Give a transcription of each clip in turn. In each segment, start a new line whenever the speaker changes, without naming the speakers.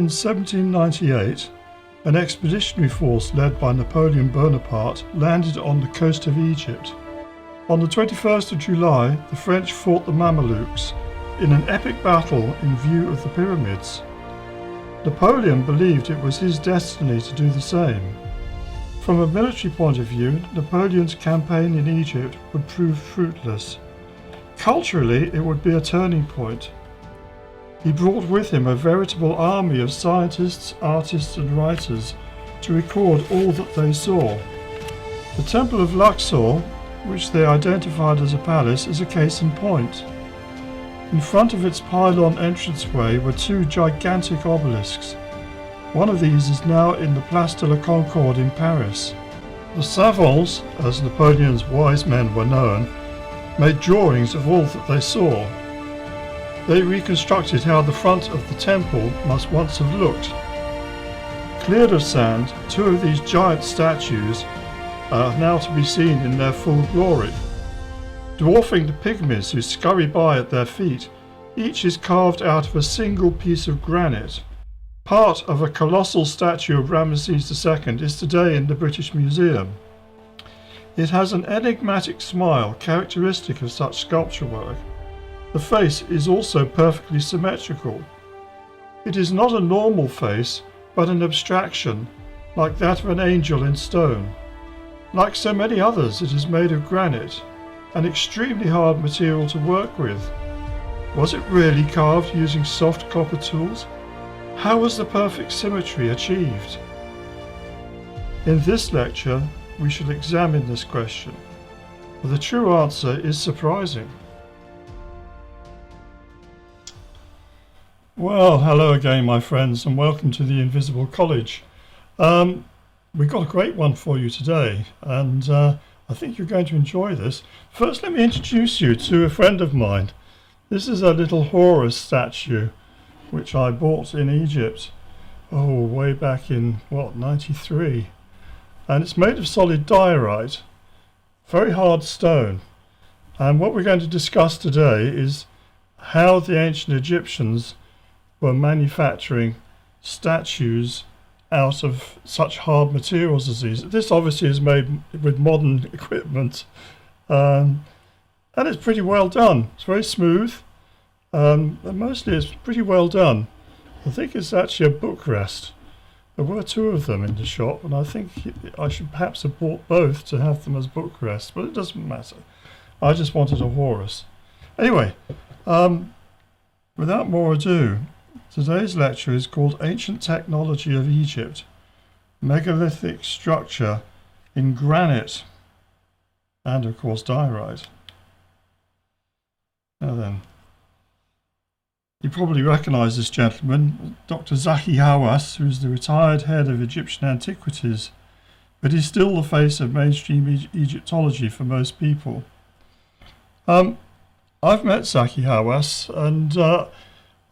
in 1798, an expeditionary force led by Napoleon Bonaparte landed on the coast of Egypt. On the 21st of July, the French fought the Mamelukes in an epic battle in view of the pyramids. Napoleon believed it was his destiny to do the same. From a military point of view, Napoleon's campaign in Egypt would prove fruitless. Culturally, it would be a turning point. He brought with him a veritable army of scientists, artists and writers to record all that they saw. The Temple of Luxor, which they identified as a palace, is a case in point. In front of its pylon entranceway were two gigantic obelisks. One of these is now in the Place de la Concorde in Paris. The savants, as Napoleon's wise men were known, made drawings of all that they saw. They reconstructed how the front of the temple must once have looked. Cleared of sand, two of these giant statues are now to be seen in their full glory. Dwarfing the pygmies who scurry by at their feet, each is carved out of a single piece of granite. Part of a colossal statue of Ramesses II is today in the British Museum. It has an enigmatic smile characteristic of such sculpture work. The face is also perfectly symmetrical. It is not a normal face, but an abstraction, like that of an angel in stone. Like so many others, it is made of granite, an extremely hard material to work with. Was it really carved using soft copper tools? How was the perfect symmetry achieved? In this lecture, we shall examine this question. The true answer is surprising. Well, hello again, my friends, and welcome to the Invisible College. We've got a great one for you today, and I think you're going to enjoy this. First, let me introduce you to a friend of mine. This is a little Horus statue, which I bought in Egypt, way back in, 93. And it's made of solid diorite, very hard stone. And what we're going to discuss today is how the ancient Egyptians were manufacturing statues out of such hard materials as these. This obviously is made with modern equipment, and it's pretty well done. It's very smooth, and mostly it's pretty well done. I think it's actually a book rest. There were two of them in the shop, and I think I should perhaps have bought both to have them as book rests, but it doesn't matter. I just wanted a Horus. Anyway, without more ado, today's lecture is called Ancient Technology of Egypt, Megalithic Structure in Granite, and of course diorite. Now then, you probably recognise this gentleman, Dr. Zahi Hawass, who's the retired head of Egyptian antiquities, but he's still the face of mainstream Egyptology for most people. I've met Zahi Hawass, and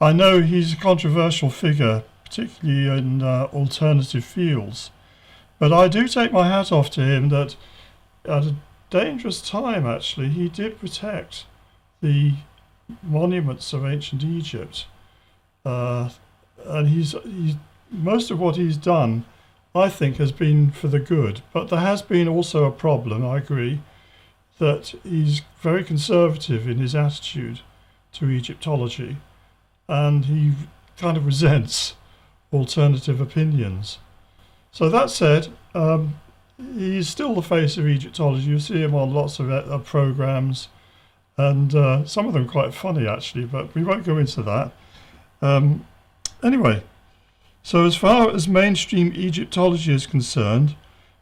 I know he's a controversial figure, particularly in alternative fields, but I do take my hat off to him that at a dangerous time, actually, he did protect the monuments of ancient Egypt, and he's most of what he's done, I think, has been for the good, but there has been also a problem, I agree, that he's very conservative in his attitude to Egyptology, and he kind of resents alternative opinions. So that said, he's still the face of Egyptology. You see him on lots of programs, and some of them quite funny actually, but we won't go into that. Anyway, so as far as mainstream Egyptology is concerned,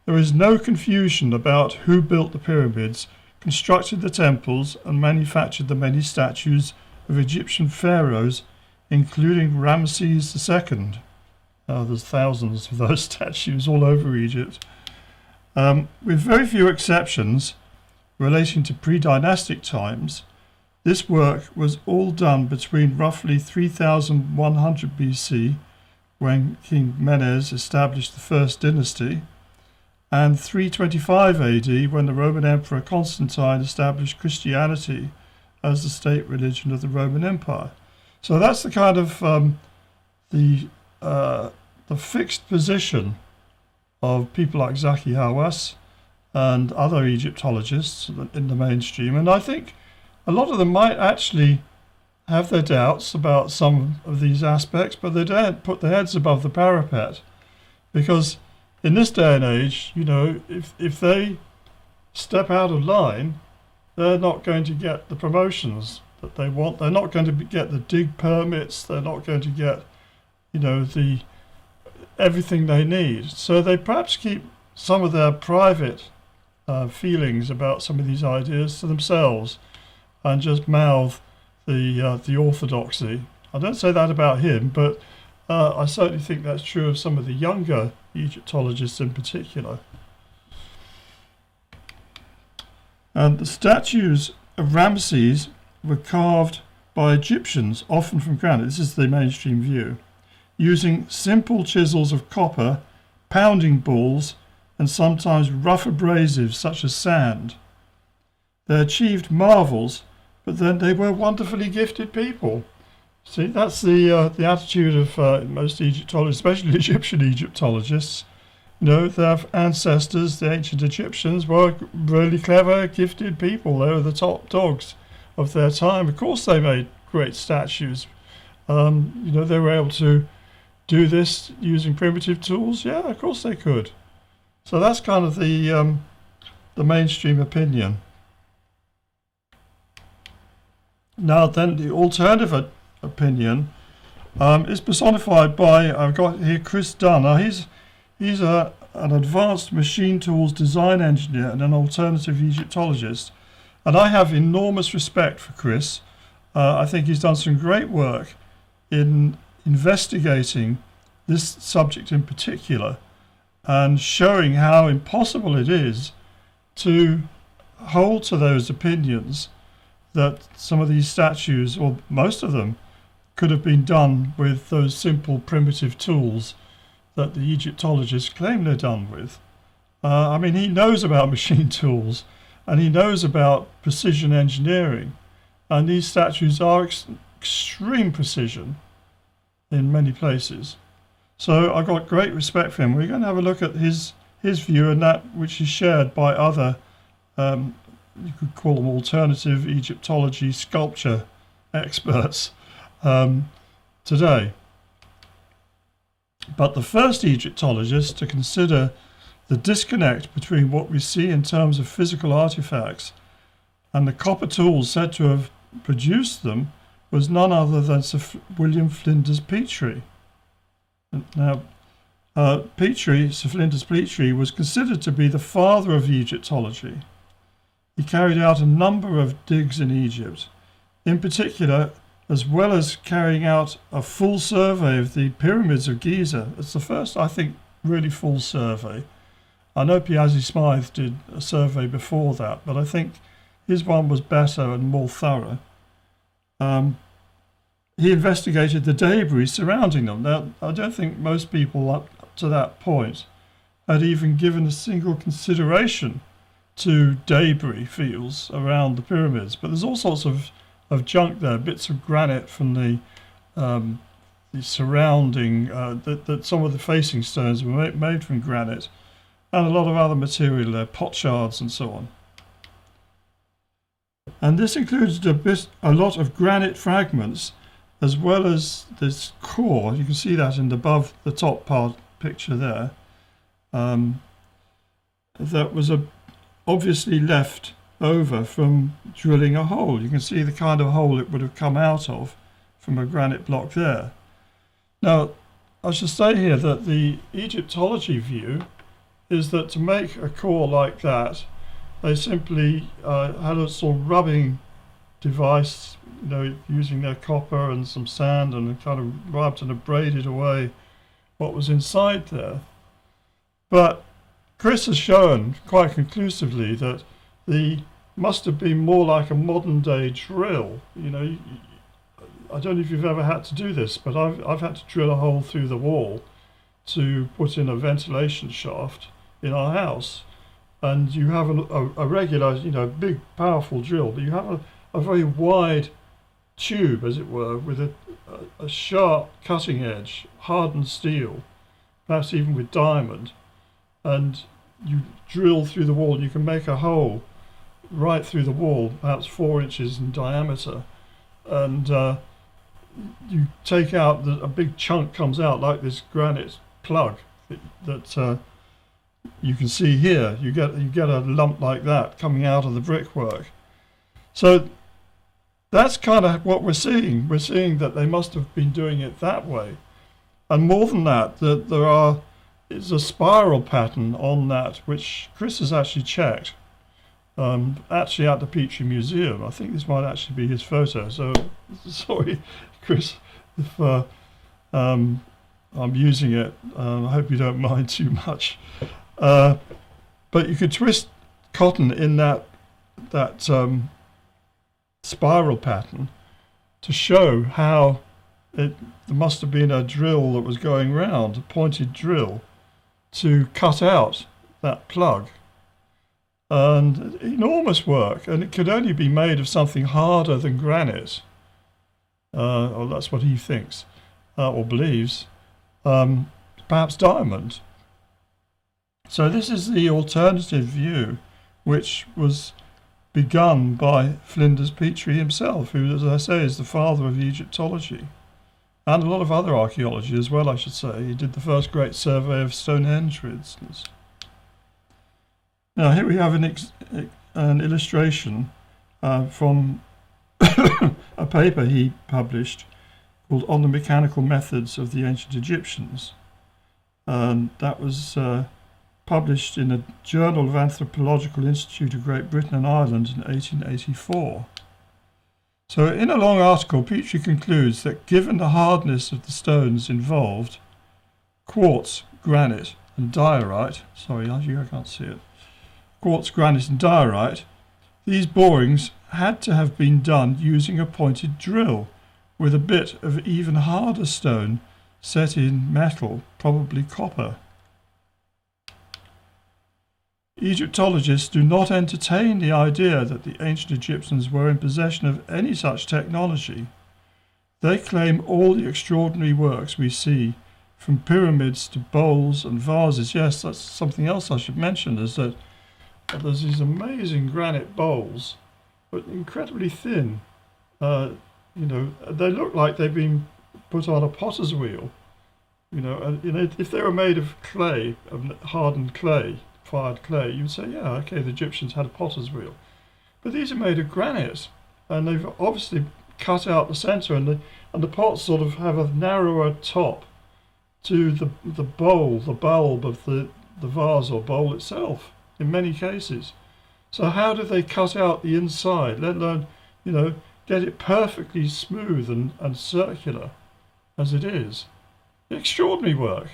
there is no confusion about who built the pyramids, constructed the temples, and manufactured the many statues of Egyptian pharaohs, including Ramesses II. There's thousands of those statues all over Egypt. With very few exceptions relating to pre-dynastic times, this work was all done between roughly 3100 BC, when King Menes established the First Dynasty, and 325 AD, when the Roman Emperor Constantine established Christianity as the state religion of the Roman Empire. So that's the kind of the the fixed position of people like Zaki Hawass and other Egyptologists in the mainstream. And I think a lot of them might actually have their doubts about some of these aspects, but they don't put their heads above the parapet. Because in this day and age, you know, if they step out of line, they're not going to get the promotions that they want. They're not going to get the dig permits. They're not going to get, you know, everything they need. So they perhaps keep some of their private feelings about some of these ideas to themselves and just mouth the orthodoxy. I don't say that about him, but I certainly think that's true of some of the younger Egyptologists in particular. And the statues of Ramses were carved by Egyptians, often from granite. This is the mainstream view, using simple chisels of copper, pounding balls, and sometimes rough abrasives such as sand. They achieved marvels, but then they were wonderfully gifted people. See, that's the attitude of most Egyptologists, especially Egyptian Egyptologists. You know, their ancestors, the ancient Egyptians, were really clever, gifted people. They were the top dogs of their time. Of course they made great statues. You know, they were able to do this using primitive tools. Yeah, of course they could. So that's kind of the mainstream opinion. Now then, the alternative opinion is personified by, I've got here, Chris Dunn. Now he's an advanced machine tools design engineer and an alternative Egyptologist. And I have enormous respect for Chris. I think he's done some great work in investigating this subject in particular and showing how impossible it is to hold to those opinions that some of these statues, or most of them, could have been done with those simple primitive tools that the Egyptologists claim they're done with. I mean, he knows about machine tools and he knows about precision engineering, and these statues are extreme precision in many places. So I've got great respect for him. We're going to have a look at his view and that which is shared by other, you could call them alternative Egyptology sculpture experts today. But the first Egyptologist to consider the disconnect between what we see in terms of physical artifacts and the copper tools said to have produced them was none other than Sir William Flinders Petrie. Now, Sir Flinders Petrie was considered to be the father of Egyptology. He carried out a number of digs in Egypt, in particular, as well as carrying out a full survey of the pyramids of Giza. It's the first, I think, really full survey. I know Piazzi Smythe did a survey before that, but I think his one was better and more thorough. He investigated the debris surrounding them. Now, I don't think most people up to that point had even given a single consideration to debris fields around the pyramids, but there's all sorts of junk there, bits of granite from the surrounding, that some of the facing stones were made from granite, and a lot of other material there, potsherds and so on. And this included a lot of granite fragments, as well as this core. You can see that in above the top part picture there. That was obviously left over from drilling a hole. You can see the kind of hole it would have come out of from a granite block there. Now, I should say here that the Egyptology view is that to make a core like that, they simply had a sort of rubbing device, you know, using their copper and some sand, and kind of rubbed and abraded away what was inside there. But Chris has shown quite conclusively that the must have been more like a modern day drill. You know, I don't know if you've ever had to do this, but I've had to drill a hole through the wall to put in a ventilation shaft in our house. And you have a regular, you know, big, powerful drill, but you have a very wide tube, as it were, with a sharp cutting edge, hardened steel, perhaps even with diamond, and you drill through the wall and you can make a hole right through the wall, perhaps 4 inches in diameter, and you take out, a big chunk comes out like this granite plug that you can see here. You get a lump like that coming out of the brickwork. So that's kind of what we're seeing. We're seeing that they must have been doing it that way. And more than that, there is a spiral pattern on that, which Chris has actually checked. Actually at the Petrie Museum. I think this might actually be his photo. So sorry, Chris, if I'm using it. I hope you don't mind too much. But you could twist cotton in that spiral pattern to show how there must have been a drill that was going round, a pointed drill, to cut out that plug. And enormous work, and it could only be made of something harder than granite. Or that's what he thinks, or believes. Perhaps diamond. So this is the alternative view, which was begun by Flinders Petrie himself, who, as I say, is the father of Egyptology, and a lot of other archaeology as well, I should say. He did the first great survey of Stonehenge, for instance. Now here we have an illustration from a paper he published called On the Mechanical Methods of the Ancient Egyptians. And that was published in a Journal of Anthropological Institute of Great Britain and Ireland in 1884. So in a long article, Petrie concludes that given the hardness of the stones involved, quartz, granite and diorite, I can't see it, quartz, granite and diorite, these borings had to have been done using a pointed drill with a bit of even harder stone set in metal, probably copper. Egyptologists do not entertain the idea that the ancient Egyptians were in possession of any such technology. They claim all the extraordinary works we see, from pyramids to bowls and vases. Yes, that's something else I should mention, is that there's these amazing granite bowls, but incredibly thin. They look like they've been put on a potter's wheel. If they were made of clay, of hardened clay, fired clay, you'd say, yeah, okay, the Egyptians had a potter's wheel. But these are made of granite, and they've obviously cut out the centre, and the pots sort of have a narrower top to the bowl, the bulb of the vase or bowl itself, in many cases. So how do they cut out the inside, let alone, get it perfectly smooth and circular as it is? Extraordinary work.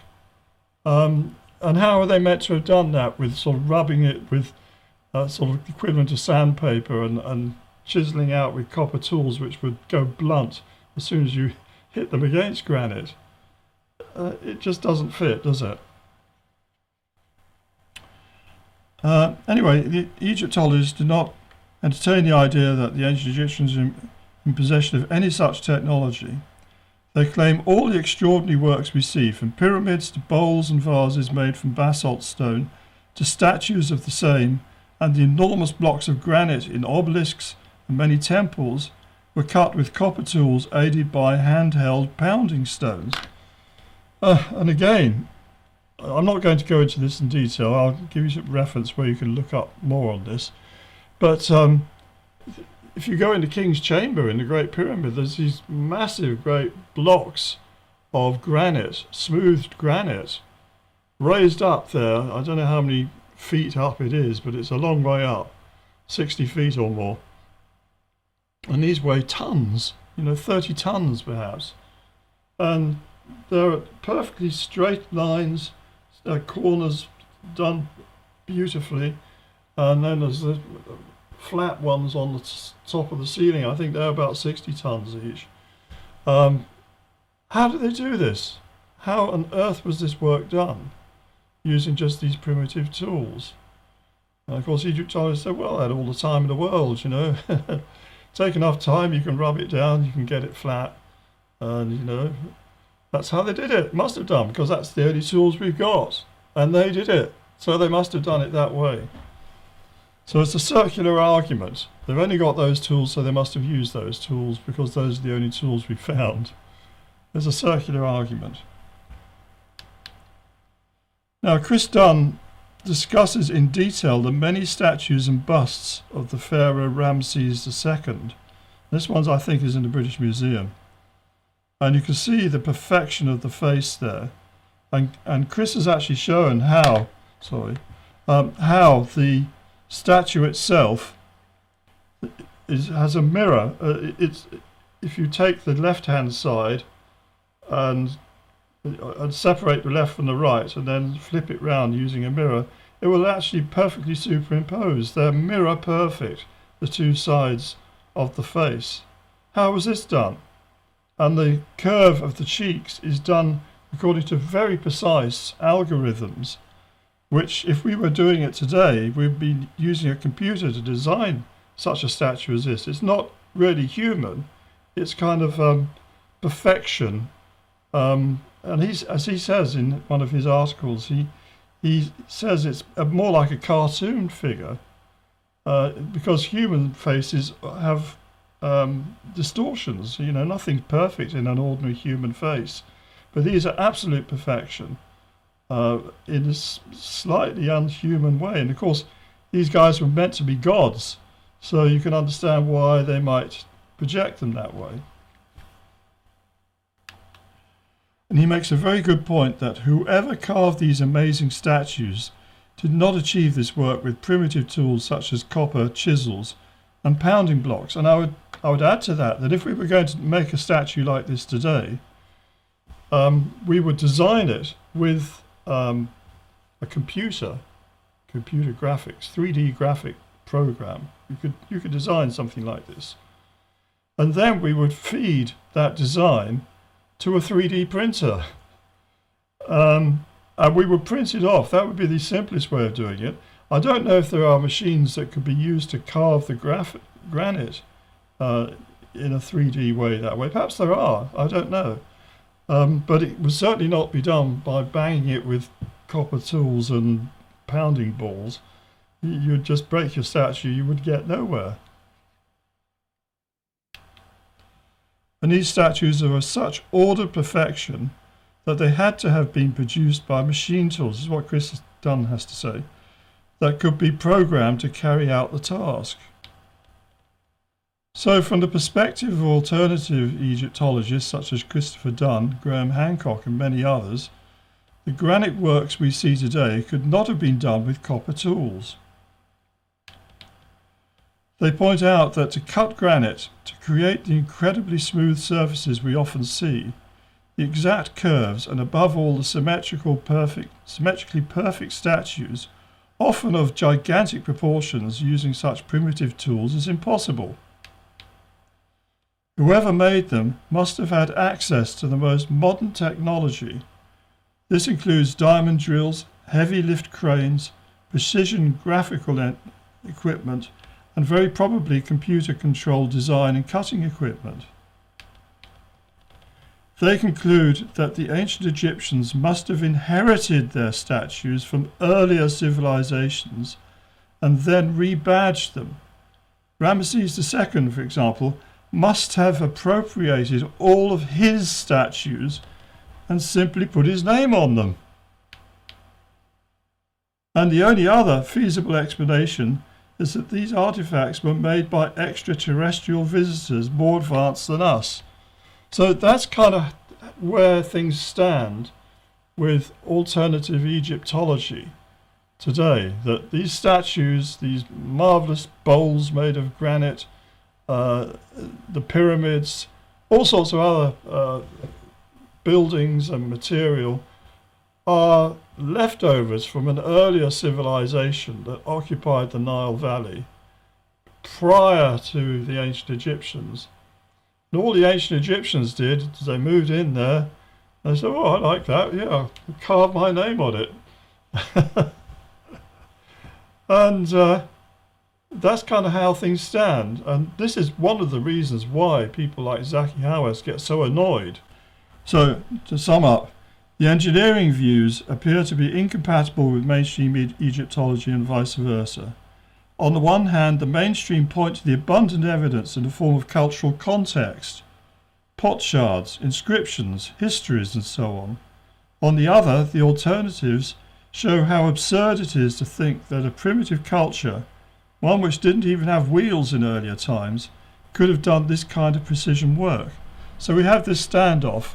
And how are they meant to have done that, with sort of rubbing it with sort of equivalent to sandpaper and chiseling out with copper tools which would go blunt as soon as you hit them against granite? It just doesn't fit, does it? Anyway, the Egyptologists do not entertain the idea that the ancient Egyptians were in possession of any such technology. They claim all the extraordinary works we see, from pyramids to bowls and vases made from basalt stone, to statues of the same, and the enormous blocks of granite in obelisks and many temples, were cut with copper tools aided by handheld pounding stones. And again, I'm not going to go into this in detail. I'll give you some reference where you can look up more on this. But if you go into King's Chamber in the Great Pyramid, there's these massive great blocks of granite, smoothed granite, raised up there. I don't know how many feet up it is, but it's a long way up, 60 feet or more. And these weigh tons, 30 tons perhaps. And there are perfectly straight lines, corners done beautifully, and then there's the flat ones on the top of the ceiling. I think they're about 60 tons each. How did they do this? How on earth was this work done using just these primitive tools? And of course, Egyptologists said, well, they had all the time in the world, take enough time, you can rub it down, you can get it flat, and you know, that's how they did it. Must have done, because that's the only tools we've got, and they did it, so they must have done it that way. So it's a circular argument. They've only got those tools, so they must have used those tools because those are the only tools we found. There's a circular argument. Now, Chris Dunn discusses in detail the many statues and busts of the Pharaoh Ramses II. This one, I think, is in the British Museum. And you can see the perfection of the face there. And Chris has actually shown how the statue itself has a mirror. If you take the left-hand side and separate the left from the right and then flip it round using a mirror, it will actually perfectly superimpose. They're mirror perfect, the two sides of the face. How was this done? And the curve of the cheeks is done according to very precise algorithms, which if we were doing it today, we'd be using a computer to design such a statue as this. It's not really human. It's kind of perfection. And as he says in one of his articles, he says it's more like a cartoon figure because human faces have distortions. You know, nothing's perfect in an ordinary human face, but these are absolute perfection in a slightly unhuman way. And of course, these guys were meant to be gods, so you can understand why they might project them that way. And he makes a very good point that whoever carved these amazing statues did not achieve this work with primitive tools such as copper, chisels, and pounding blocks. And I would add to that if we were going to make a statue like this today, we would design it with a computer graphics, 3D graphic program. You could design something like this. And then we would feed that design to a 3D printer. And we would print it off. That would be the simplest way of doing it. I don't know if there are machines that could be used to carve the granite in a 3D way that way. Perhaps there are, I don't know. But it would certainly not be done by banging it with copper tools and pounding balls. You'd just break your statue, you would get nowhere. And these statues are of such ordered perfection that they had to have been produced by machine tools, this is what Chris Dunn has to say, that could be programmed to carry out the task. So from the perspective of alternative Egyptologists such as Christopher Dunn, Graham Hancock and many others, the granite works we see today could not have been done with copper tools. They point out that to cut granite, to create the incredibly smooth surfaces we often see, the exact curves and above all the symmetrically perfect statues, often of gigantic proportions using such primitive tools, is impossible. Whoever made them must have had access to the most modern technology. This includes diamond drills, heavy lift cranes, precision graphical equipment, and very probably computer-controlled design and cutting equipment. They conclude that the ancient Egyptians must have inherited their statues from earlier civilizations and then rebadged them. Ramesses II, for example, must have appropriated all of his statues and simply put his name on them. And the only other feasible explanation is that these artifacts were made by extraterrestrial visitors more advanced than us. So that's kind of where things stand with alternative Egyptology today, that these statues, these marvelous bowls made of granite, the pyramids, all sorts of other buildings and material are leftovers from an earlier civilization that occupied the Nile Valley prior to the ancient Egyptians. And all the ancient Egyptians did is they moved in there and they said, oh, I like that, yeah, carve my name on it. And that's kind of how things stand. And this is one of the reasons why people like Zaki Hawass get so annoyed. So, to sum up, the engineering views appear to be incompatible with mainstream Egyptology and vice versa. On the one hand, the mainstream point to the abundant evidence in the form of cultural context, potsherds, inscriptions, histories, and so on. On the other, the alternatives show how absurd it is to think that a primitive culture, one which didn't even have wheels in earlier times, could have done this kind of precision work. So we have this standoff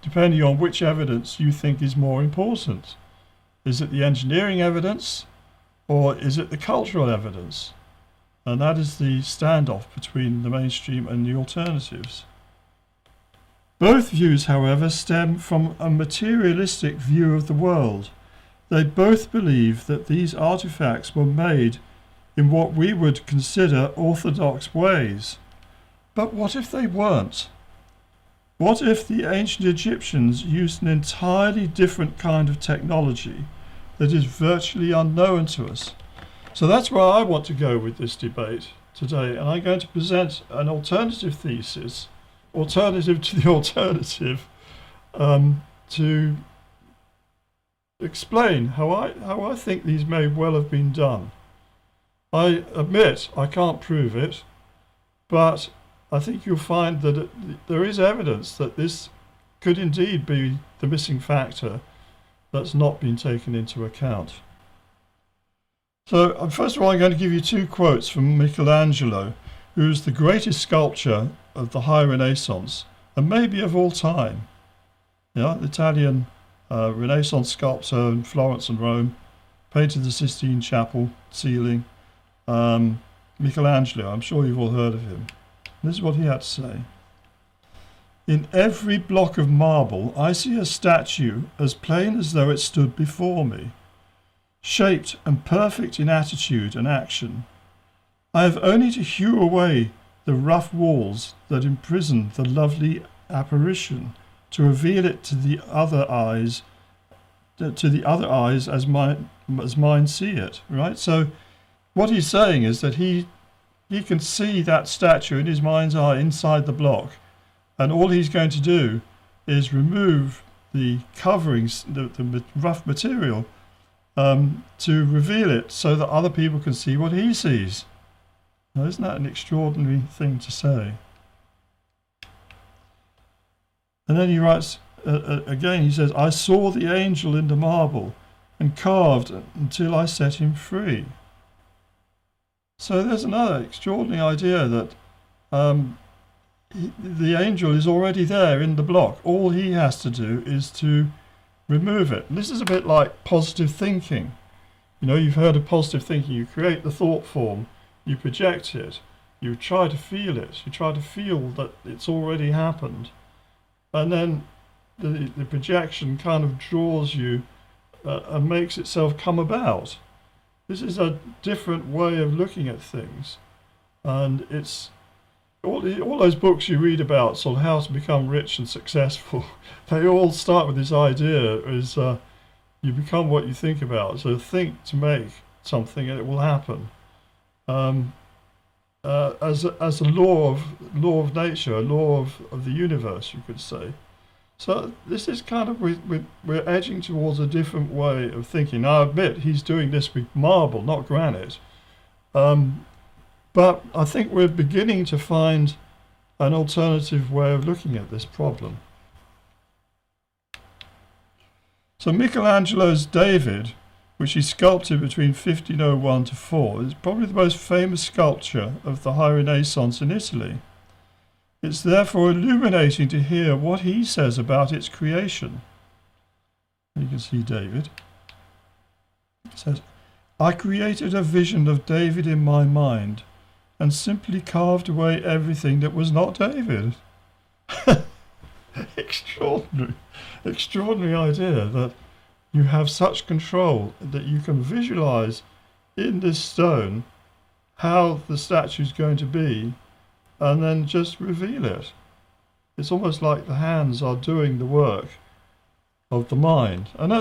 depending on which evidence you think is more important. Is it the engineering evidence or is it the cultural evidence? And that is the standoff between the mainstream and the alternatives. Both views, however, stem from a materialistic view of the world. They both believe that these artifacts were made in what we would consider orthodox ways. But what if they weren't? What if the ancient Egyptians used an entirely different kind of technology that is virtually unknown to us? So that's where I want to go with this debate today, and I'm going to present an alternative thesis, alternative to the alternative, to explain how I think these may well have been done. I admit I can't prove it, but I think you'll find that there is evidence that this could indeed be the missing factor that's not been taken into account. So first of all, I'm going to give you two quotes from Michelangelo, who's the greatest sculptor of the High Renaissance, and maybe of all time. Yeah, the Italian Renaissance sculptor in Florence and Rome, painted the Sistine Chapel ceiling. Michelangelo, I'm sure you've all heard of him. This is what he had to say. In every block of marble, I see a statue as plain as though it stood before me, shaped and perfect in attitude and action. I have only to hew away the rough walls that imprison the lovely apparition to reveal it to the other eyes as mine see it. Right? So what he's saying is that he can see that statue in his mind's eye inside the block, and all he's going to do is remove the coverings, the rough material, to reveal it so that other people can see what he sees. Now, isn't that an extraordinary thing to say? And then he writes, again, he says, I saw the angel in the marble and carved until I set him free. So there's another extraordinary idea that the angel is already there in the block. All he has to do is to remove it. And this is a bit like positive thinking. You know, you've heard of positive thinking. You create the thought form, you project it, you try to feel it, you try to feel that it's already happened. And then the projection kind of draws you and makes itself come about. This is a different way of looking at things, and it's all those books you read about sort of how to become rich and successful. They all start with this idea: is you become what you think about. So think to make something, and it will happen. As a law of nature, a law of the universe, you could say. So this is kind of, we're edging towards a different way of thinking. Now, I admit he's doing this with marble, not granite. But I think we're beginning to find an alternative way of looking at this problem. So Michelangelo's David, which he sculpted between 1501 to 4, is probably the most famous sculpture of the High Renaissance in Italy. It's therefore illuminating to hear what he says about its creation. You can see David. It says, I created a vision of David in my mind and simply carved away everything that was not David. Extraordinary idea that you have such control that you can visualize in this stone how the statue is going to be, and then just reveal it. It's almost like the hands are doing the work of the mind. And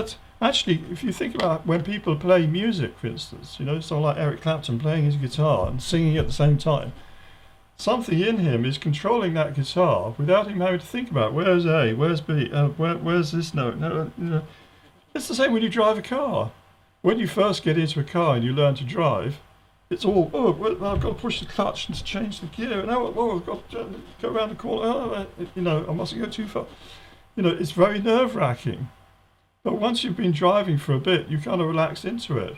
Actually, if you think about when people play music, for instance, someone like Eric Clapton playing his guitar and singing at the same time, something in him is controlling that guitar without him having to think about where's A, where's B, where's this note. No. It's the same when you drive a car. When you first get into a car and you learn to drive, it's all, I've got to push the clutch and to change the gear, and I've got to go around the corner, I mustn't go too far. It's very nerve-wracking. But once you've been driving for a bit, you kind of relax into it.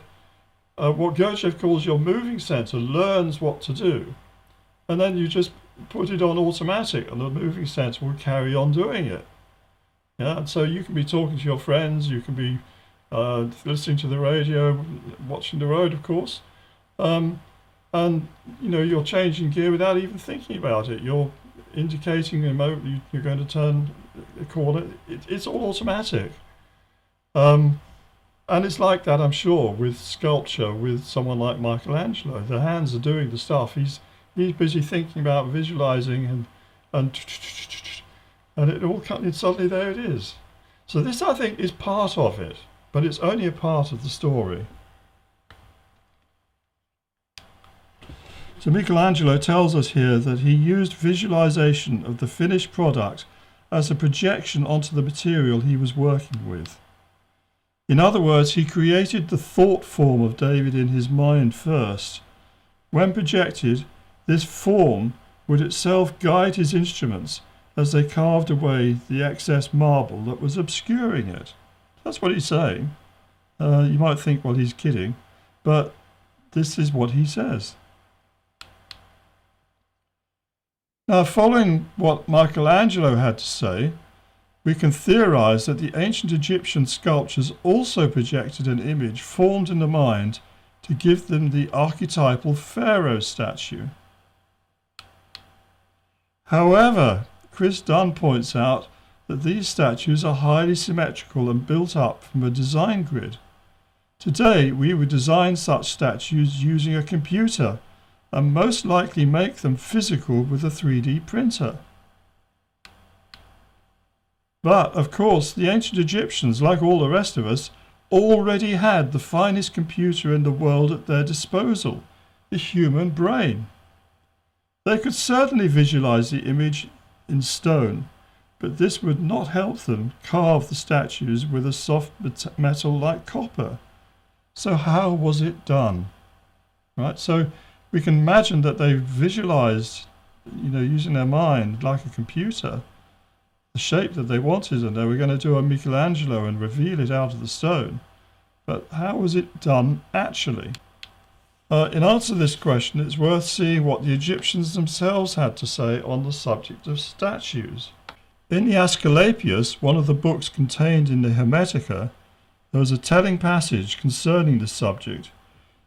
What Gurdjieff calls your moving center learns what to do. And then you just put it on automatic and the moving center will carry on doing it. Yeah, and so you can be talking to your friends, you can be listening to the radio, watching the road, of course. And you're changing gear without even thinking about it. You're indicating you're going to turn a corner. It's all automatic. And it's like that, I'm sure, with sculpture, with someone like Michelangelo. The hands are doing the stuff. He's busy thinking about visualizing and it all comes, suddenly there it is. So this, I think, is part of it, but it's only a part of the story. So Michelangelo tells us here that he used visualization of the finished product as a projection onto the material he was working with. In other words, he created the thought form of David in his mind first. When projected, this form would itself guide his instruments as they carved away the excess marble that was obscuring it. That's what he's saying. You might think, well, he's kidding, but this is what he says. Now, following what Michelangelo had to say, we can theorize that the ancient Egyptian sculptures also projected an image formed in the mind to give them the archetypal pharaoh statue. However, Chris Dunn points out that these statues are highly symmetrical and built up from a design grid. Today, we would design such statues using a computer and most likely make them physical with a 3D printer. But, of course, the ancient Egyptians, like all the rest of us, already had the finest computer in the world at their disposal, the human brain. They could certainly visualize the image in stone, but this would not help them carve the statues with a soft metal like copper. So how was it done? Right? So we can imagine that they visualized, using their mind like a computer, the shape that they wanted, and they were going to do a Michelangelo and reveal it out of the stone. But how was it done actually? In answer to this question, it's worth seeing what the Egyptians themselves had to say on the subject of statues. In the Asclepius, one of the books contained in the Hermetica, there was a telling passage concerning this subject.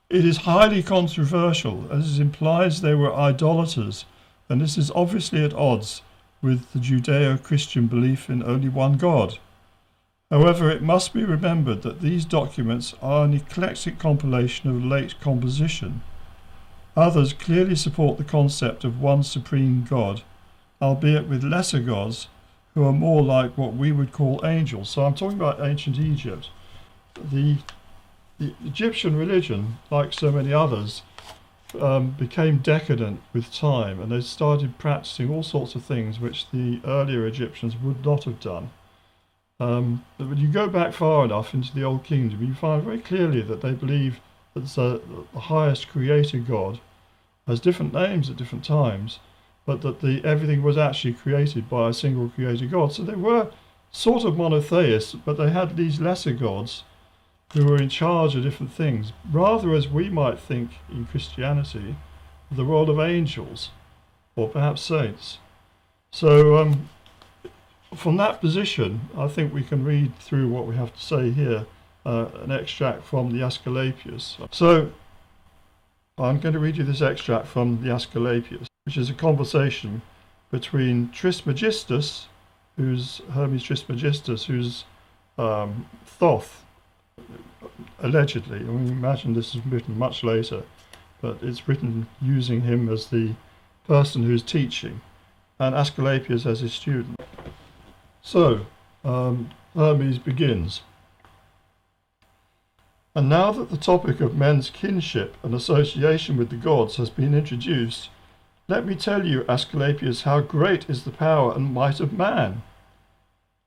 It is highly controversial, as it implies they were idolaters, and this is obviously at odds with the Judeo-Christian belief in only one God. However, it must be remembered that these documents are an eclectic compilation of late composition. Others clearly support the concept of one supreme God, albeit with lesser gods who are more like what we would call angels. So I'm talking about ancient Egypt. The Egyptian religion, like so many others, became decadent with time, and they started practicing all sorts of things which the earlier Egyptians would not have done. But when you go back far enough into the Old Kingdom, you find very clearly that they believe that the highest creator God has different names at different times, but that everything was actually created by a single creator God. So they were sort of monotheists, but they had these lesser gods who were in charge of different things, rather as we might think in Christianity, the role of angels, or perhaps saints. So from that position, I think we can read through what we have to say here, an extract from the Asclepius. So I'm going to read you this extract from the Asclepius, which is a conversation between Trismegistus, Hermes Trismegistus, who's Thoth, allegedly. I mean, imagine this is written much later, but it's written using him as the person who's teaching, and Asclepius as his student. So, Hermes begins. And now that the topic of men's kinship and association with the gods has been introduced, let me tell you, Asclepius, how great is the power and might of man.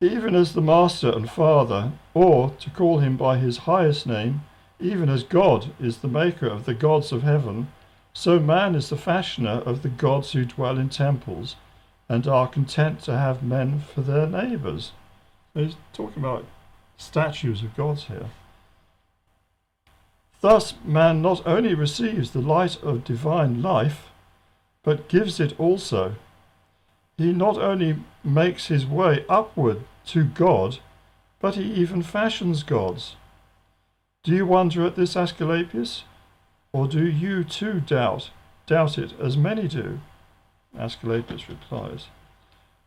Even as the master and father, or, to call him by his highest name, even as God is the maker of the gods of heaven, so man is the fashioner of the gods who dwell in temples and are content to have men for their neighbours. He's talking about statues of gods here. Thus man not only receives the light of divine life, but gives it also. He not only makes his way upward to God, but he even fashions gods. Do you wonder at this, Asclepius? Or do you too doubt it as many do? Asclepius replies,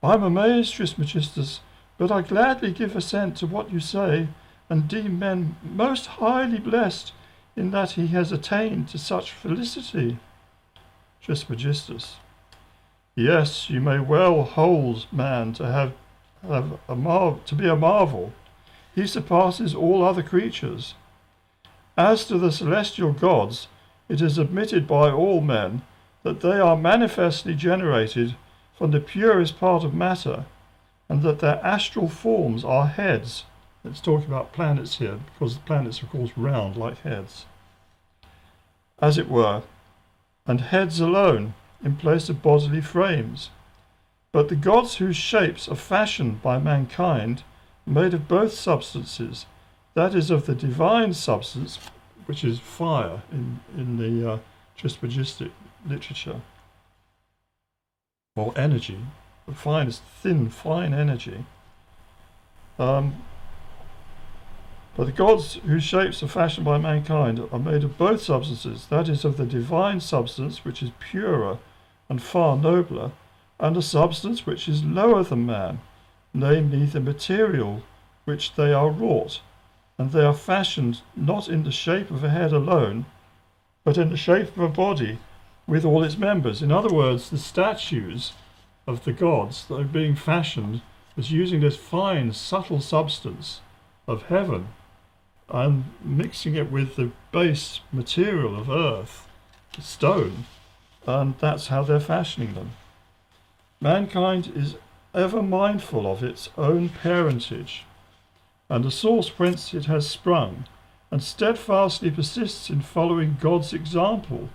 I'm amazed, Trismegistus, but I gladly give assent to what you say, and deem men most highly blessed in that he has attained to such felicity. Trismegistus, yes, you may well hold man to be a marvel. He surpasses all other creatures. As to the celestial gods, it is admitted by all men that they are manifestly generated from the purest part of matter, and that their astral forms are heads. Let's talk about planets here, because the planets are of course round like heads, as it were, and heads alone in place of bodily frames. But the gods whose shapes are fashioned by mankind are made of both substances, that is, of the divine substance, which is fire in the Trismegistic literature, or energy, the finest, thin, fine energy. But the gods whose shapes are fashioned by mankind are made of both substances, that is, of the divine substance, which is purer and far nobler, and a substance which is lower than man, namely the material which they are wrought, and they are fashioned not in the shape of a head alone, but in the shape of a body with all its members. In other words, the statues of the gods that are being fashioned is using this fine, subtle substance of heaven and mixing it with the base material of earth, stone, and that's how they're fashioning them. Mankind is ever mindful of its own parentage and the source whence it has sprung, and steadfastly persists in following God's example,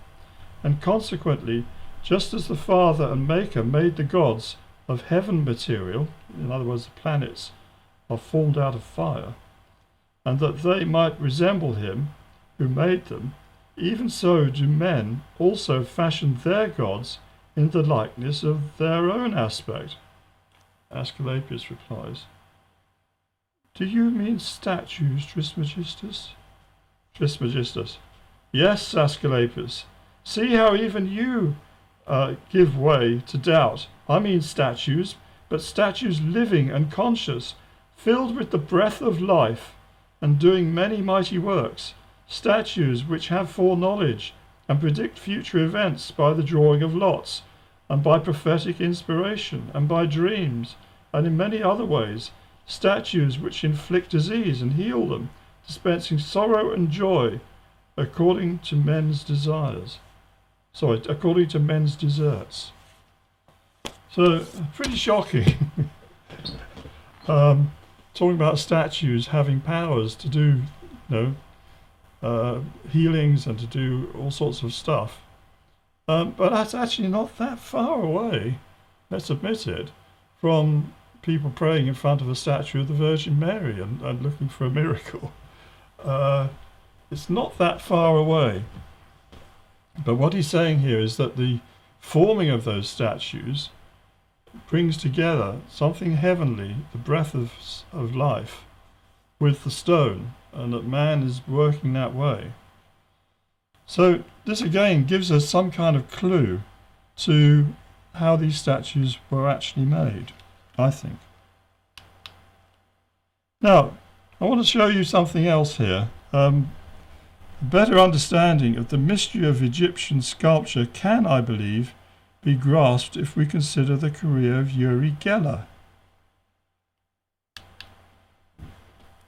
and consequently, just as the Father and Maker made the gods of heaven material, in other words, the planets are formed out of fire, and that they might resemble him who made them, even so do men also fashion their gods in the likeness of their own aspect. Asclepius replies, do you mean statues, Trismegistus? Trismegistus, yes, Asclepius. See how even you give way to doubt. I mean statues, but statues living and conscious, filled with the breath of life, and doing many mighty works, statues which have foreknowledge and predict future events by the drawing of lots, and by prophetic inspiration, and by dreams, and in many other ways, statues which inflict disease and heal them, dispensing sorrow and joy according to men's desires. According to men's deserts. So, pretty shocking. Talking about statues having powers to do, healings and to do all sorts of stuff. But that's actually not that far away, let's admit it, from people praying in front of a statue of the Virgin Mary and looking for a miracle. It's not that far away. But what he's saying here is that the forming of those statues brings together something heavenly, the breath of life, with the stone, and that man is working that way. So this again gives us some kind of clue to how these statues were actually made, I think. Now, I want to show you something else here. A better understanding of the mystery of Egyptian sculpture can, I believe, be grasped if we consider the career of Yuri Geller.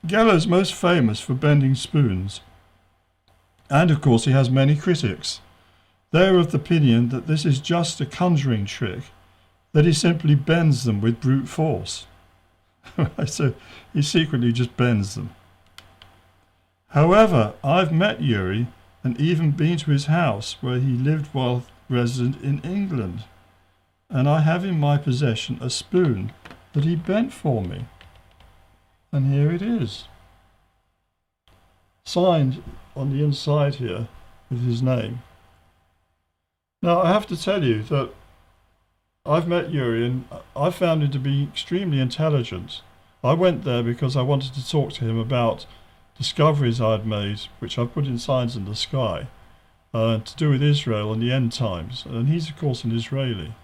Geller is most famous for bending spoons, And of course he has many critics. They are of the opinion that this is just a conjuring trick, that he simply bends them with brute force. So he secretly just bends them. However, I've met Yuri and even been to his house where he lived while resident in England, and I have in my possession a spoon that he bent for me. And here it is, signed on the inside here with his name. Now I have to tell you that I've met Yuri and I found him to be extremely intelligent. I went there because I wanted to talk to him about discoveries I'd made, which I've put in Signs in the Sky, to do with Israel and the end times. And he's of course an Israeli.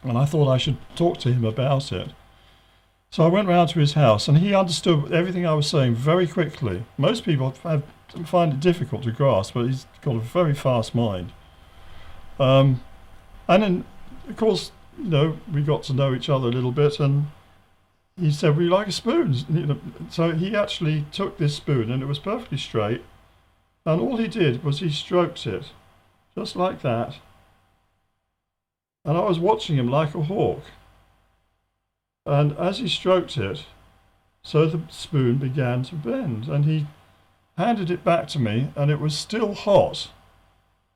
And I thought I should talk to him about it. So I went round to his house and he understood everything I was saying very quickly. Most people find it difficult to grasp, but he's got a very fast mind. And then, of course, you know, we got to know each other a little bit, and he said, "Would you like a spoon?" You know, so he actually took this spoon, and it was perfectly straight. And all he did was he stroked it, just like that. And I was watching him like a hawk. And as he stroked it, so the spoon began to bend, and he handed it back to me, and it was still hot.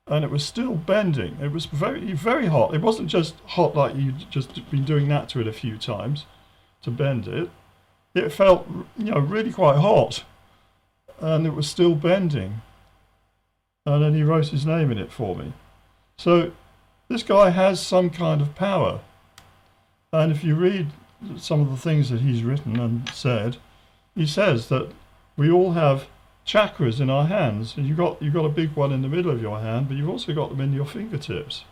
And it was still bending. It was very, very hot. It wasn't just hot like you'd just been doing that to it a few times to bend it. It felt, you know, really quite hot. And it was still bending. And then he wrote his name in it for me. So this guy has some kind of power. And if you read some of the things that he's written and said, he says that we all have chakras in our hands, and you've got a big one in the middle of your hand, but you've also got them in your fingertips,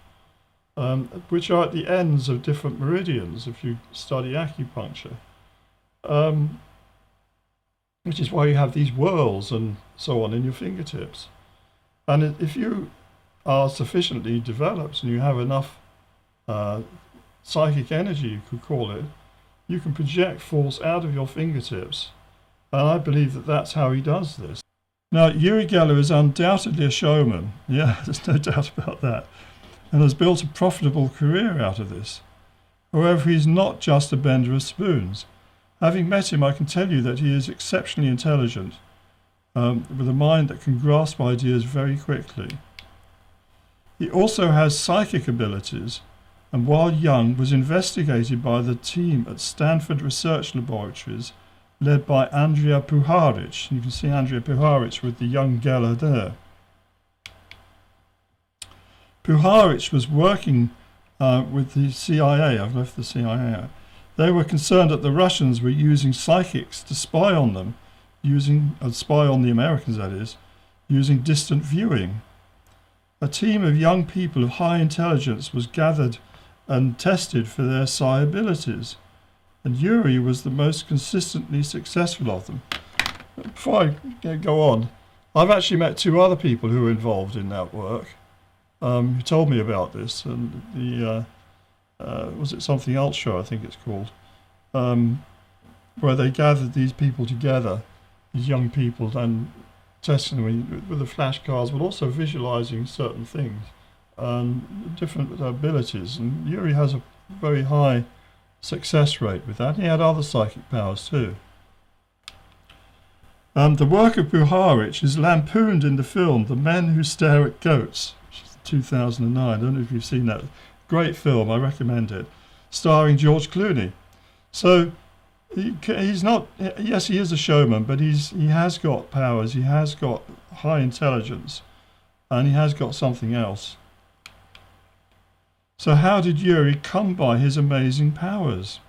which are at the ends of different meridians if you study acupuncture, which is why you have these whorls and so on in your fingertips. And if you are sufficiently developed and you have enough psychic energy, you could call it, you can project force out of your fingertips. And I believe that that's how he does this. Now, Yuri Geller is undoubtedly a showman. Yeah, there's no doubt about that. And has built a profitable career out of this. However, he's not just a bender of spoons. Having met him, I can tell you that he is exceptionally intelligent, with a mind that can grasp ideas very quickly. He also has psychic abilities, and while young was investigated by the team at Stanford Research Laboratories, led by Andrija Puharic. You can see Andrija Puharic with the young Geller there. Puharic was working with the CIA. I've left the CIA. They were concerned that the Russians were using psychics to spy on them, spy on the Americans, that is, using distant viewing. A team of young people of high intelligence was gathered and tested for their psi abilities. And Yuri was the most consistently successful of them. Before I go on, I've actually met two other people who were involved in that work, who told me about this. And was it something Ultra, I think it's called, where they gathered these people together, these young people, and testing them with the flashcards, but also visualizing certain things, different abilities. And Yuri has a very high success rate with that. He had other psychic powers too. The work of Puharic is lampooned in the film The Men Who Stare at Goats, which is 2009. I don't know if you've seen that. Great film, I recommend it, starring George Clooney. So he's not, yes, he is a showman, but he has got powers, he has got high intelligence, and he has got something else. So how did Yuri come by his amazing powers?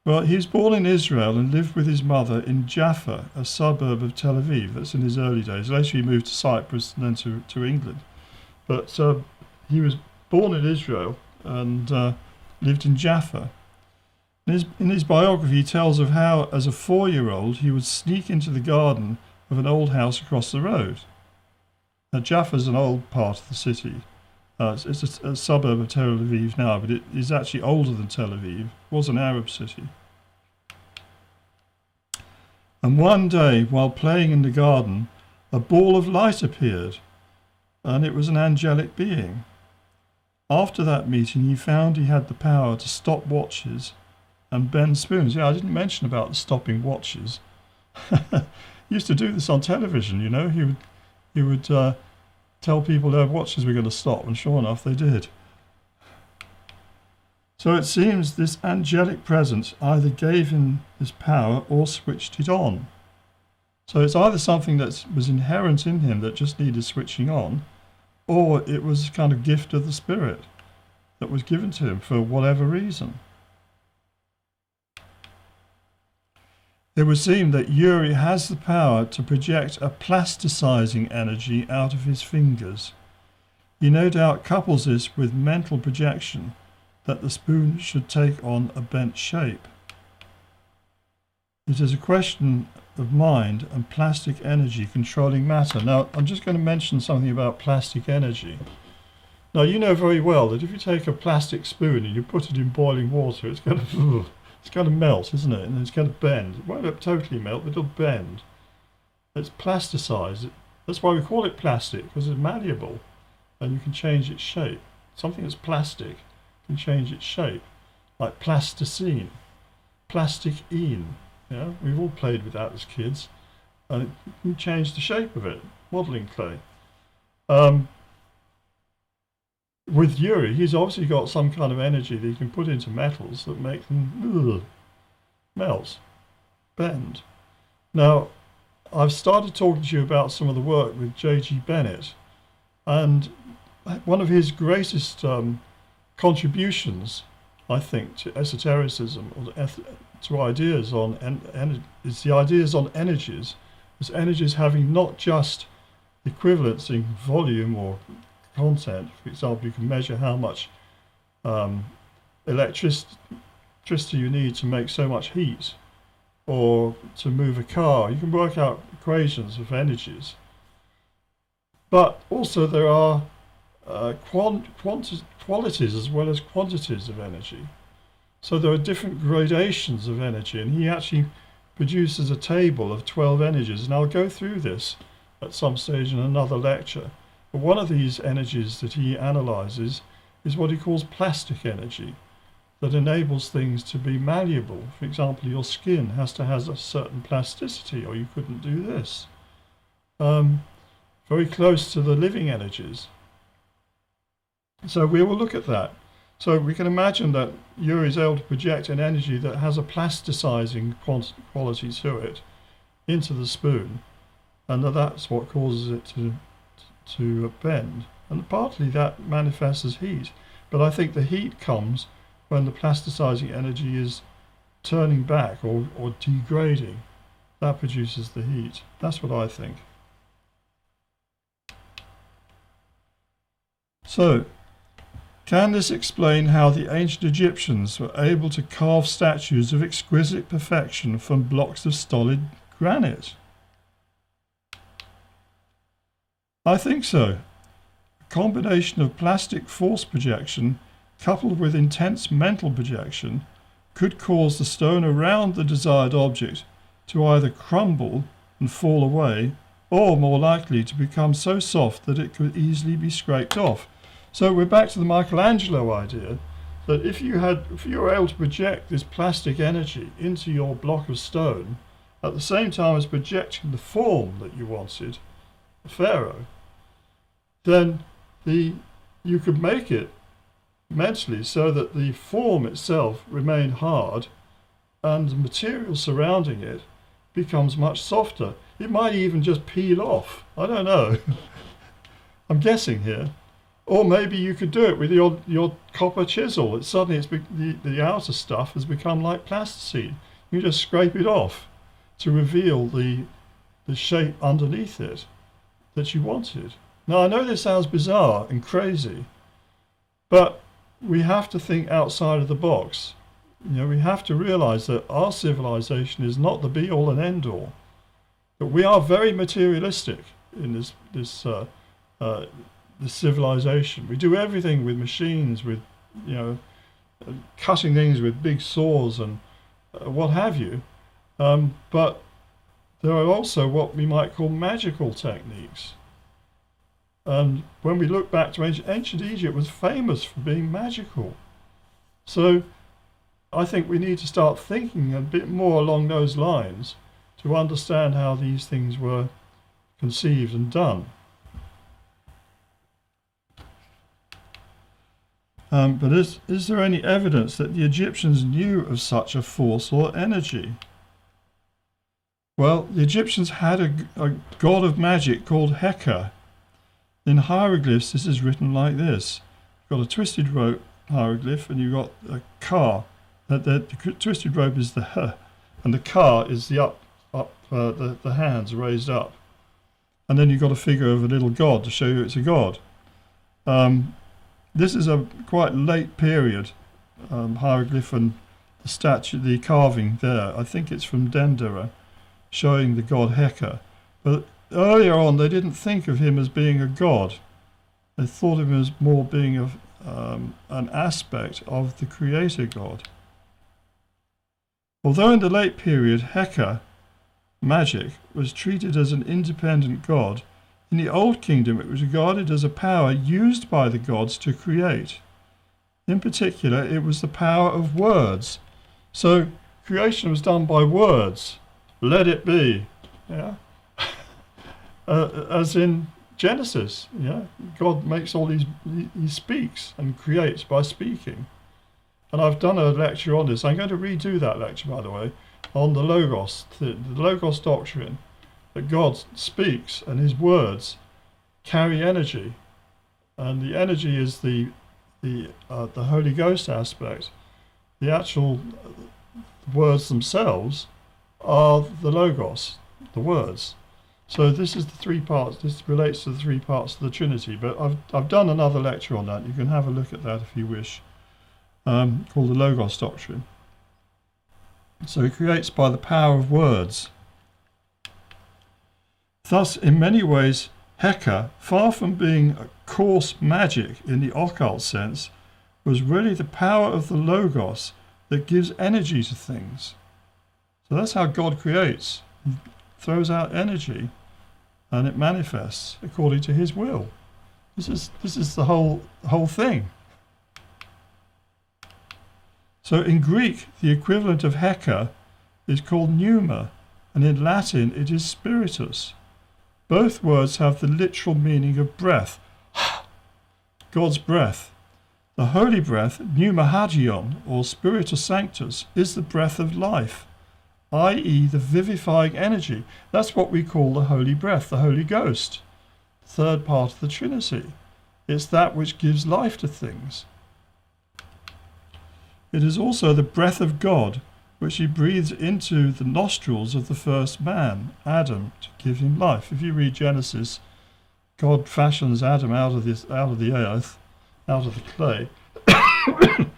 Well, he was born in Israel and lived with his mother in Jaffa, a suburb of Tel Aviv. That's in his early days. Later he moved to Cyprus and then to England. But he was born in Israel and lived in Jaffa. In his biography, he tells of how, as a 4-year-old, he would sneak into the garden of an old house across the road. Now, Jaffa's an old part of the city. It's a suburb of Tel Aviv now, but it is actually older than Tel Aviv. It was an Arab city. And one day, while playing in the garden, a ball of light appeared, and it was an angelic being. After that meeting, he found he had the power to stop watches and bend spoons. Yeah, I didn't mention about the stopping watches. He used to do this on television, you know. He would tell people their watches were going to stop, and sure enough, they did. So it seems this angelic presence either gave him this power or switched it on. So it's either something that was inherent in him that just needed switching on, or it was a kind of gift of the spirit that was given to him for whatever reason. It would seem that Yuri has the power to project a plasticizing energy out of his fingers. He no doubt couples this with mental projection that the spoon should take on a bent shape. It is a question of mind and plastic energy controlling matter. Now, I'm just going to mention something about plastic energy. Now, you know very well that if you take a plastic spoon and you put it in boiling water, it's going to melt, isn't it? And it's going to bend. It won't totally melt, but it'll bend. It's plasticized. That's why we call it plastic, because it's malleable and you can change its shape. Something that's plastic can change its shape, like plasticine, plastic-ine. Yeah, we've all played with that as kids, and it can change the shape of it, modelling clay. With Yuri, he's obviously got some kind of energy that he can put into metals that make them melt, bend. Now, I've started talking to you about some of the work with J.G. Bennett, and one of his greatest contributions, I think, to esotericism or to ideas on is the ideas on energies, as energies having not just equivalency volume or content. For example, you can measure how much electricity you need to make so much heat, or to move a car. You can work out equations of energies. But also there are qualities as well as quantities of energy. So there are different gradations of energy, and he actually produces a table of 12 energies, and I'll go through this at some stage in another lecture. But one of these energies that he analyzes is what he calls plastic energy, that enables things to be malleable. For example, your skin has to have a certain plasticity, or you couldn't do this. Very close to the living energies. So we will look at that. So we can imagine that Yuri is able to project an energy that has a plasticizing quality to it into the spoon, and that's what causes it to bend. And partly that manifests as heat, but I think the heat comes when the plasticizing energy is turning back or degrading. That produces the heat. That's what I think. So, can this explain how the ancient Egyptians were able to carve statues of exquisite perfection from blocks of solid granite? I think so. A combination of plastic force projection coupled with intense mental projection could cause the stone around the desired object to either crumble and fall away, or more likely to become so soft that it could easily be scraped off. So we're back to the Michelangelo idea that if you were able to project this plastic energy into your block of stone at the same time as projecting the form that you wanted, the pharaoh, then you could make it mentally so that the form itself remained hard and the material surrounding it becomes much softer. It might even just peel off. I don't know. I'm guessing here. Or maybe you could do it with your copper chisel. Suddenly the outer stuff has become like plasticine. You just scrape it off to reveal the shape underneath it that you wanted. Now, I know this sounds bizarre and crazy, but we have to think outside of the box. You know, we have to realize that our civilization is not the be-all and end-all. But we are very materialistic in this civilization. We do everything with machines, with, you know, cutting things with big saws and what have you. But there are also what we might call magical techniques. And when we look back to ancient Egypt was famous for being magical. So I think we need to start thinking a bit more along those lines to understand how these things were conceived and done. But is there any evidence that the Egyptians knew of such a force or energy? Well, the Egyptians had a god of magic called Heka. In hieroglyphs, this is written like this. You've got a twisted rope hieroglyph, and you've got a ka. The twisted rope is the H, and the ka is the the hands raised up. And then you've got a figure of a little god to show you it's a god. This is a quite late period hieroglyph, and the statue, the carving there, I think it's from Dendera, showing the god Heka. But earlier on, they didn't think of him as being a god. They thought of him as more being an aspect of the creator god. Although in the late period, Heka, magic, was treated as an independent god, in the Old Kingdom it was regarded as a power used by the gods to create. In particular, it was the power of words. So creation was done by words. Let it be. Yeah. As in Genesis, yeah, God makes all these, he speaks and creates by speaking. And I've done a lecture on this. I'm going to redo that lecture, by the way, on the Logos, the Logos doctrine, that God speaks and his words carry energy. And the energy is the Holy Ghost aspect. The actual words themselves are the Logos, the words. So this is the three parts. This relates to the three parts of the Trinity. But I've done another lecture on that. You can have a look at that if you wish, called the Logos doctrine. So he creates by the power of words. Thus, in many ways, Heka, far from being a coarse magic in the occult sense, was really the power of the Logos that gives energy to things. So that's how God creates. He throws out energy and it manifests according to his will. This is the whole thing. So in Greek, the equivalent of Heka is called pneuma, and in Latin it is spiritus. Both words have the literal meaning of breath, God's breath. The holy breath, pneuma hagion, or spiritus sanctus, is the breath of life, i.e. the vivifying energy. That's what we call the holy breath, the Holy Ghost, third part of the Trinity. It's that which gives life to things. It is also the breath of God, which he breathes into the nostrils of the first man, Adam, to give him life. If you read Genesis, God fashions Adam out of the earth, out of the clay, and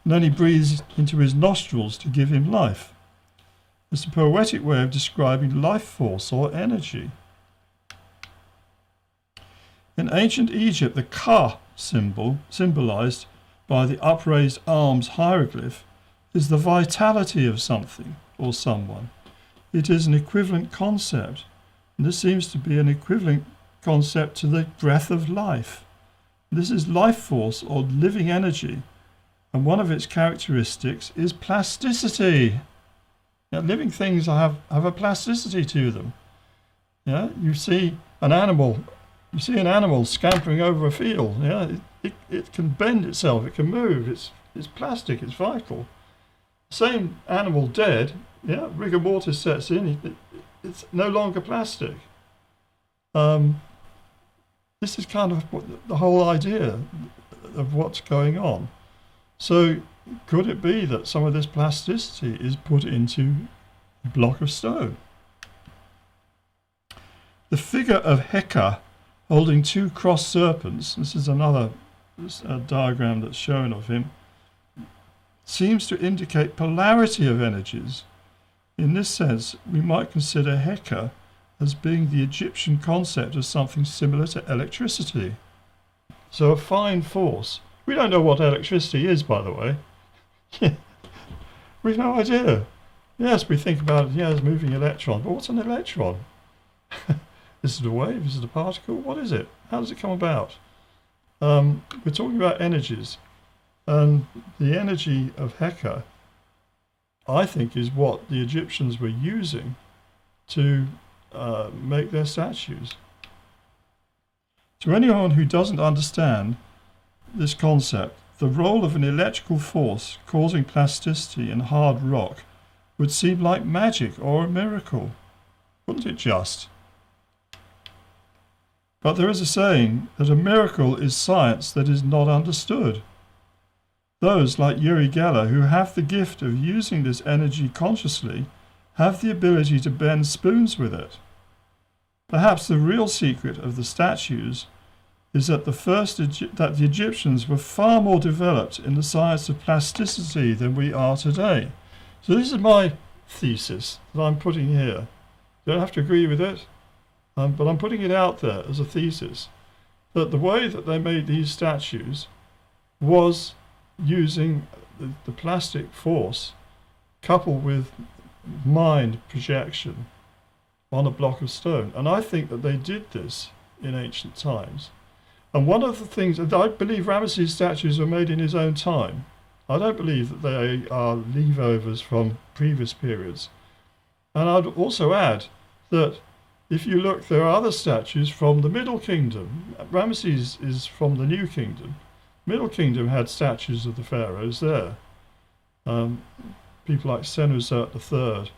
then he breathes into his nostrils to give him life. It's a poetic way of describing life force or energy. In ancient Egypt, the Ka symbol, symbolized by the upraised arms hieroglyph, is the vitality of something or someone. It is an equivalent concept, and this seems to be an equivalent concept to the breath of life. This is life force or living energy, and one of its characteristics is plasticity. Now, living things have a plasticity to them. Yeah, you see an animal scampering over a field. Yeah, it can bend itself, it can move. It's plastic, it's vital. Same animal dead, yeah, rigor mortis sets in, it's no longer plastic. This is kind of the whole idea of what's going on. So could it be that some of this plasticity is put into a block of stone? The figure of Heka holding two crossed serpents, this is another diagram that's shown of him, seems to indicate polarity of energies. In this sense, we might consider Heka as being the Egyptian concept of something similar to electricity. So a fine force. We don't know what electricity is, by the way. We've no idea. Yes, we think about it, as moving electron. But what's an electron? Is it a wave? Is it a particle? What is it? How does it come about? We're talking about energies. And the energy of Heka, I think, is what the Egyptians were using to make their statues. To anyone who doesn't understand this concept, the role of an electrical force causing plasticity in hard rock would seem like magic or a miracle, wouldn't it just? But there is a saying that a miracle is science that is not understood. Those like Yuri Geller who have the gift of using this energy consciously have the ability to bend spoons with it. Perhaps the real secret of the statues is that the Egyptians were far more developed in the science of plasticity than we are today. So this is my thesis that I'm putting here. You don't have to agree with it, but I'm putting it out there as a thesis, that the way that they made these statues was using the plastic force coupled with mind projection on a block of stone. And I think that they did this in ancient times. And one of the things, and I believe Ramesses' statues were made in his own time. I don't believe that they are leave-overs from previous periods. And I'd also add that if you look, there are other statues from the Middle Kingdom. Ramesses is from the New Kingdom. Middle Kingdom had statues of the pharaohs there. People like Senusert III.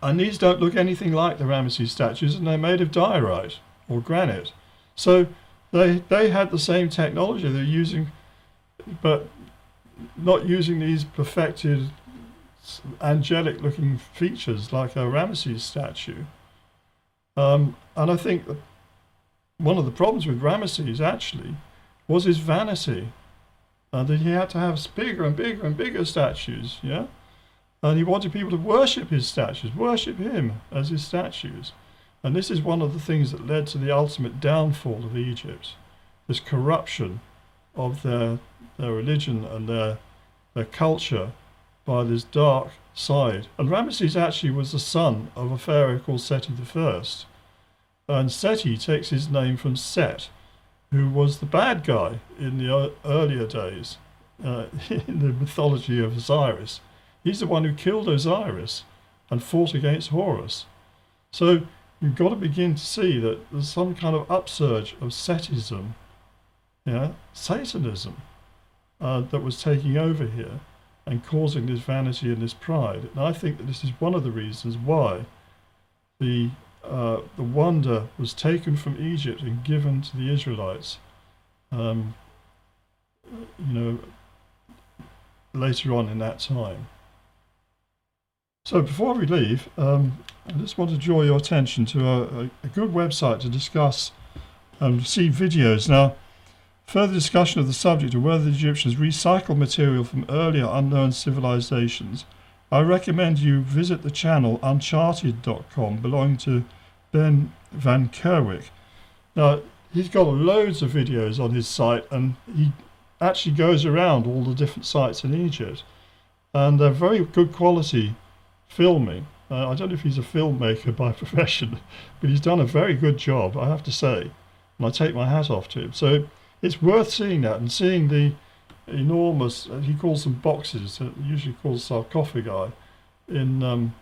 And these don't look anything like the Ramesses statues, and they're made of diorite or granite. So they had the same technology they're using, but not using these perfected angelic looking features like a Ramesses statue. And I think that one of the problems with Ramesses actually was his vanity, that he had to have bigger and bigger and bigger statues, yeah? And he wanted people to worship his statues, worship him as his statues. And this is one of the things that led to the ultimate downfall of Egypt, this corruption of their religion and their culture by this dark side. And Ramesses actually was the son of a pharaoh called Seti I. And Seti takes his name from Set, who was the bad guy in the earlier days in the mythology of Osiris. He's the one who killed Osiris and fought against Horus. So you've got to begin to see that there's some kind of upsurge of Setism, Satanism, that was taking over here and causing this vanity and this pride. And I think that this is one of the reasons why the wonder was taken from Egypt and given to the Israelites, later on in that time. So before we leave, I just want to draw your attention to a good website to discuss and see videos. Now, further discussion of the subject of whether the Egyptians recycled material from earlier unknown civilizations, I recommend you visit the channel uncharted.com belonging to Ben van Kerwick. Now, he's got loads of videos on his site, and he actually goes around all the different sites in Egypt, and they're very good quality filming. I don't know if he's a filmmaker by profession, but he's done a very good job, I have to say, and I take my hat off to him. So it's worth seeing that, and seeing the enormous, he calls them boxes, he usually calls sarcophagi, in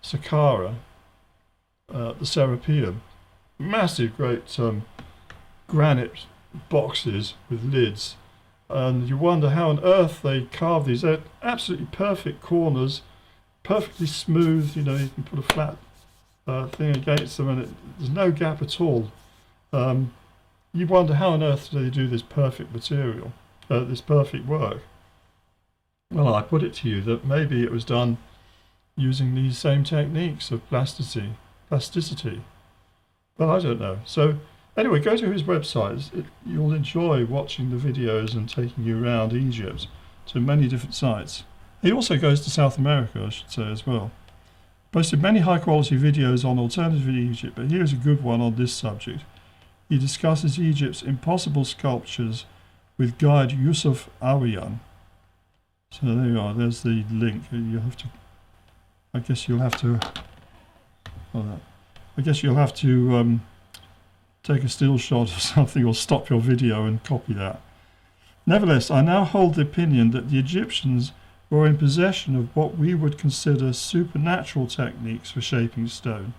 Saqqara, the Serapeum. Massive, great granite boxes with lids. And you wonder how on earth they carve these. They're absolutely perfect corners, perfectly smooth. You can put a flat thing against them and there's no gap at all. You wonder how on earth do they do this perfect material, this perfect work. Well, I put it to you that maybe it was done using these same techniques of plasticity. But I don't know. So anyway, go to his website. You'll enjoy watching the videos and taking you around Egypt to many different sites. He also goes to South America, I should say, as well. Posted many high-quality videos on alternative Egypt, but here's a good one on this subject. He discusses Egypt's impossible sculptures with guide Yusuf Awiyan. So there you are, there's the link. You have to, I guess you'll have to, take a still shot or something, or stop your video and copy that. Nevertheless, I now hold the opinion that the Egyptians were in possession of what we would consider supernatural techniques for shaping stone.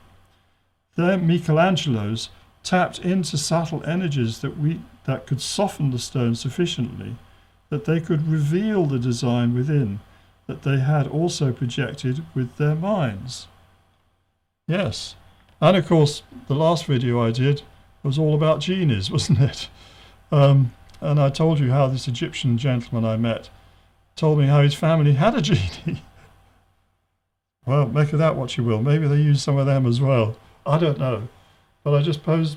Their Michelangelos tapped into subtle energies that could soften the stone sufficiently that they could reveal the design within that they had also projected with their minds. Yes, and of course the last video I did was all about genies, wasn't it? And I told you how this Egyptian gentleman I met told me how his family had a genie. Well, make of that what you will. Maybe they use some of them as well. I don't know. But I just put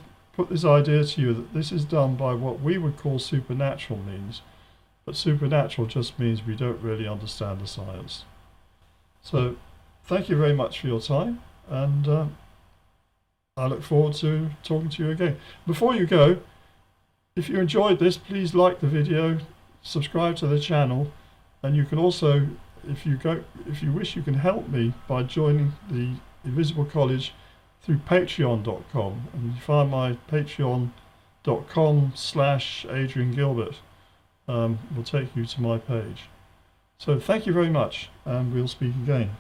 this idea to you that this is done by what we would call supernatural means. But supernatural just means we don't really understand the science. So thank you very much for your time, and I look forward to talking to you again. Before you go, if you enjoyed this, please like the video, subscribe to the channel, and you can also, if you wish, you can help me by joining the Invisible College through patreon.com, and you find my patreon.com/Adrian Gilbert. Will take you to my page. So thank you very much, and we'll speak again.